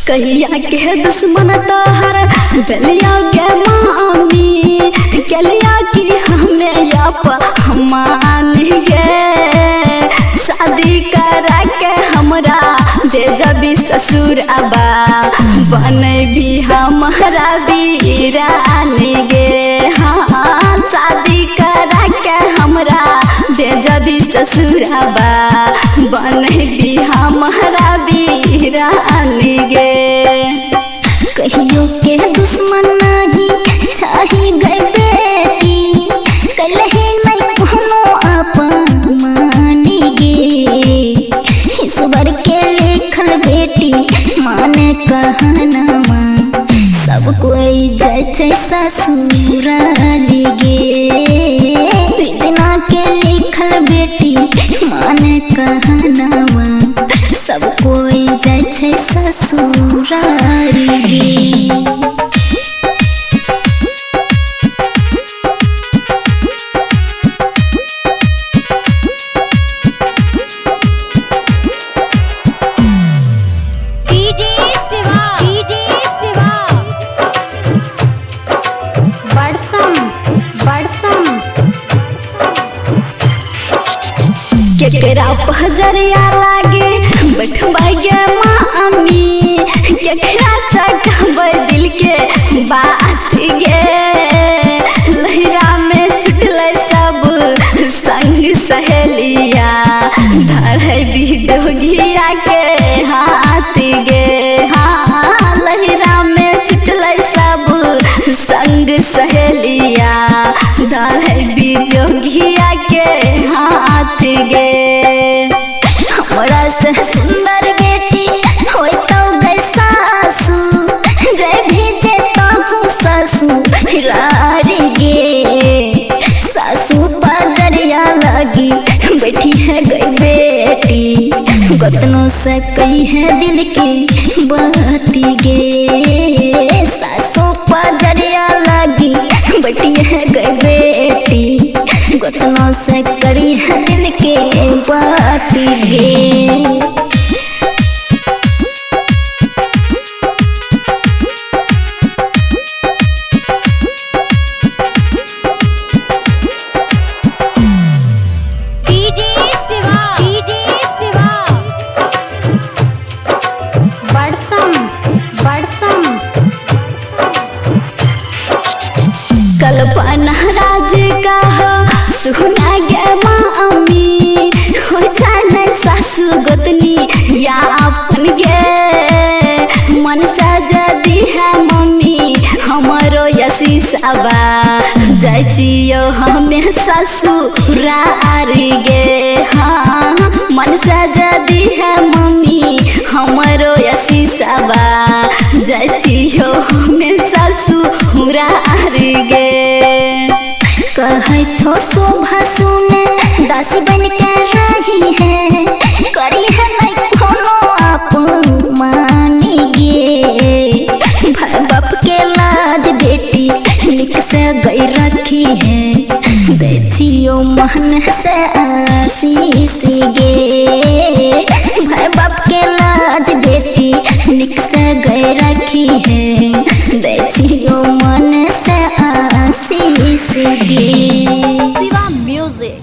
कहिया के दुश्मन तोहर बेलिया के मामी कलिया की हमें मान गे शादी करा के हमरा दे जबी ससुर आबा बने भी हमारा वीरानी गे। हाँ शादी करा के हमरा दे जबी ससुर आबा बने भी हमारा वीरानी गे। कहियो के दुश्मन नहीं चाही गए बेटी कलहे नहीं कोनो अपमान गे। ईश्वर के लिखल बेटी माने कहनामा सब कोई जैसे ससुराल गे। विदना के लिखल बेटी माने कहनामा सब कोई जैसे ससुराल गे। केकरा पहजरिया लागे बैठबा गे मामी केकरा से कहबै दिल के बात गे। लहरा में छुटले सब संग सहेलिया धरे बिजोगिया के हाथ गे। हाँ लहरा में छुटले सब संग सहेलिया धरे बिजोगिया के हाथ गे। हमरा से सुंदर बेटी होय तो गई सासू जय भेजे तो ससुराल गे। सासू पजरिया लगी बैठी है गई बेटी कतनों से कही है दिल की बात गे। सासू पजरिया लगी बैठी है गई बेटी कतनों से करी है दिल के बात गे। कल्पना राज का सुना गे मामी हो जाने सासु गोतनी या अपन गे। मन से जदी है मम्मी हमारो यशीश आबा जाइयो हमें ससुराल गे। हाँ मन से जदी है मम्मी हमारो यशीश आबा जाइयो हमें ससुराल गे। कहे छो शोभा सुने दासी बन के रही है करी है नहीं कोनो अपमान गे। भाई बाप के लाज बेटी निक से गई रखी है देखियो मन से आशीष गे। भाई बाप के लाज बेटी निक से गई रखी है देखियो मन से आशीष गे। शिवा म्यूजिक।